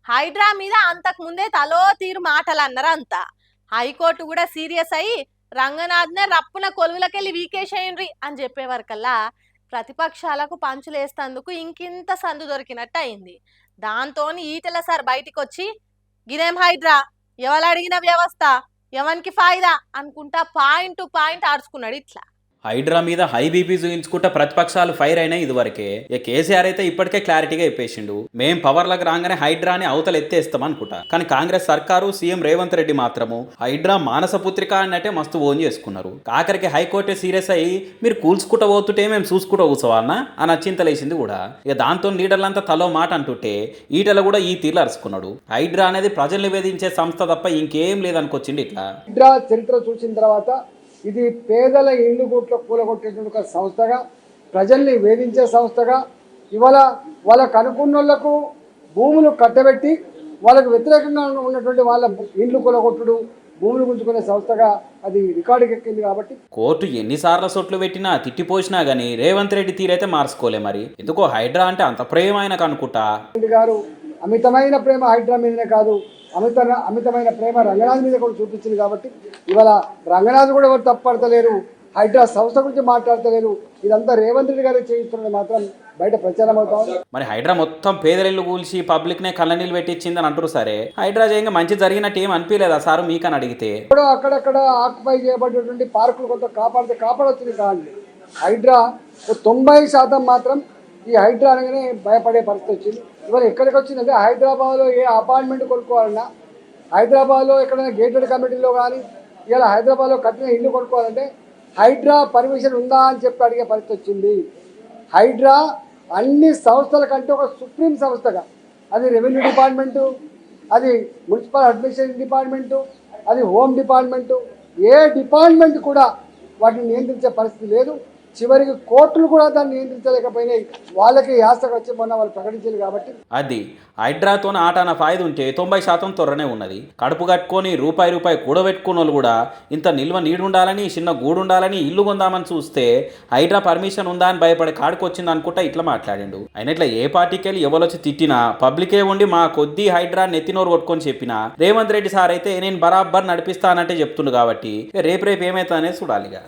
హైడ్రా మీద అంతకు ముందే తలో తీరు మాటలు అన్నారు అంతా. హైకోర్టు కూడా సీరియస్ అయ్యి రంగనాథ్నే రప్పున కొలువులకెళ్ళి వీకేసేయండ్రి అని చెప్పేవరకల్లా ప్రతిపక్షాలకు పంచులేస్తందుకు ఇంకింత సందు దొరికినట్టు అయింది. దాంతో ఈటెల సార్ బయటికి వచ్చి గిదేం హైడ్రా, ఎవరు అడిగిన వ్యవస్థ, ఎవరికి ఫాయిదా అనుకుంటా పాయింట్ టు పాయింట్ ఆడుచుకున్నాడు ఇట్లా. హైడ్రా మీద హై బీపీ చూయించుకుంటా ప్రతిపక్షాలు ఫైర్ అయినాయి ఇదివరకే. ఇక కేసీఆర్ అయితే ఇప్పటికే క్లారిటీగా చెప్పేసిండు, మేం పవర్లకు రాగానే హైడ్రాని అవతల ఎత్తేస్తాం అనుకుంటా. కానీ కాంగ్రెస్ సర్కారు సీఎం రేవంత్ రెడ్డి మాత్రము హైడ్రా మానసపుత్రిక అన్నట్టే మస్తు ఓన్ చేసుకున్నారు. ఆఖరికి హైకోర్టే సీరియస్ అయ్యి మీరు కూల్చుకుంటూ పోతుంటే మేము చూసుకుంటూ కూర్చోవాలన్నా అని అచ్చింతలేసింది కూడా. ఇక దాంతో లీడర్లంతా తలో మాట అంటుంటే ఈటల కూడా ఈ తీర్లు అరుచుకున్నాడు. హైడ్రా అనేది ప్రజల్ని వేధించే సంస్థ తప్ప ఇంకేం లేదనుకొచ్చింది ఇట్లా. హైడ్రా చరిత్ర చూసిన తర్వాత ఇది పేదల ఇల్లు గుట్లు కూలగొట్టేటువంటి ఒక సంస్థగా, ప్రజల్ని వేధించే సంస్థగా, ఇవాళ వాళ్ళకు అనుకున్నోళ్లకు భూములు కట్టబెట్టి వాళ్ళకు వ్యతిరేకంగా ఉన్నటువంటి వాళ్ళ ఇల్లు కూలగొట్టుడు, భూములు గుంజుకునే సంస్థగా అది రికార్డుకి ఎక్కింది. కాబట్టి కోర్టు ఎన్నిసార్లు సొట్లు పెట్టినా తిట్టిపోసినా గానీ రేవంత్ రెడ్డి తీరైతే మార్చుకోలే. మరి ఎందుకో హైడ్రా అంటే అంత ప్రేమ ఆయనకు అనుకుంటా. గారు అమితమైన ప్రేమ హైడ్రా మీదనే కాదు, అమితమైన ప్రేమ రంగనాథ్ మీద కూడా చూపించింది. కాబట్టి ఇవాళ రంగనాథ్ కూడా ఎవరు తప్పడతలేరు, హైడ్రా సంస్థ గురించి మాట్లాడతలేరు. ఇదంతా రేవంత్ రెడ్డి గారు చేయిస్తున్నది మాత్రం బయట ప్రచారం అవుతా ఉంది. మరి హైడ్రా మొత్తం పేదరిల్లు కూల్చి పబ్లిక్ నే కళ్ళనీళ్ళు పెట్టించిందని అంటారు. సరే, హైడ్రా చేయంగా మంచి జరిగినట్టు ఏం అనిపించలేదా సారు మీకని అడిగితే? ఇప్పుడు అక్కడక్కడ ఆక్యుపై చేయబడినటువంటి పార్కులు కొంత కాపాడొచ్చింది కానీ హైడ్రా 90% మాత్రం ఈ హైడ్రా అనగానే భయపడే పరిస్థితి వచ్చింది. ఇవాళ ఎక్కడికి వచ్చిందంటే హైదరాబాద్లో ఏ అపార్ట్మెంట్ కొనుక్కోవాలన్నా, హైదరాబాద్లో ఎక్కడైనా గేటెడ్ కమ్యూనిటీలో కానీ ఇలా హైదరాబాద్లో కట్టిన ఇల్లు కొనుక్కోవాలంటే హైడ్రా పర్మిషన్ ఉందా అని చెప్పి అడిగే పరిస్థితి వచ్చింది. హైడ్రా అన్ని సంస్థల కంటే ఒక సుప్రీం సంస్థగా, అది రెవెన్యూ డిపార్ట్మెంటు, అది మున్సిపల్ అడ్మినిస్ట్రేషన్ డిపార్ట్మెంటు, అది హోమ్ డిపార్ట్మెంటు, ఏ డిపార్ట్మెంట్ కూడా వాటిని నియంత్రించే పరిస్థితి లేదు. చివరికి కోర్టులు కూడా దాన్ని నియంత్రించలేకపోయినాయి. వాళ్ళకి యాసకు వచ్చి మొన్న వాళ్ళు ప్రకటించారు. కాబట్టి అది హైడ్రాతో ఆటాన ఫాయిద ఉంటే 90% త్వరనే ఉన్నది. కడుపు కట్టుకొని రూపాయి కూడబెట్టుకున్న వాళ్ళు కూడా ఇంత నిల్వ నీడుండాలని, చిన్న గూడుండాలని ఇల్లు కొందామని చూస్తే హైడ్రా పర్మిషన్ ఉందా అని భయపడే కాడికి వచ్చింది అనుకుంటా ఇట్లా మాట్లాడిండు. ఆయన ఇట్లా ఏ పార్టీకి వెళ్ళి ఎవరొచ్చి తిట్టినా పబ్లికే ఉండి మా కొద్ది హైడ్రా నెత్తినోరు కొట్టుకొని చెప్పినా రేవంత్ రెడ్డి సార్ అయితే నేను బరాబర్ నడిపిస్తానంటే చెప్తుండు. కాబట్టి రేపు ఏమవుతా అనేది చూడాలిగా.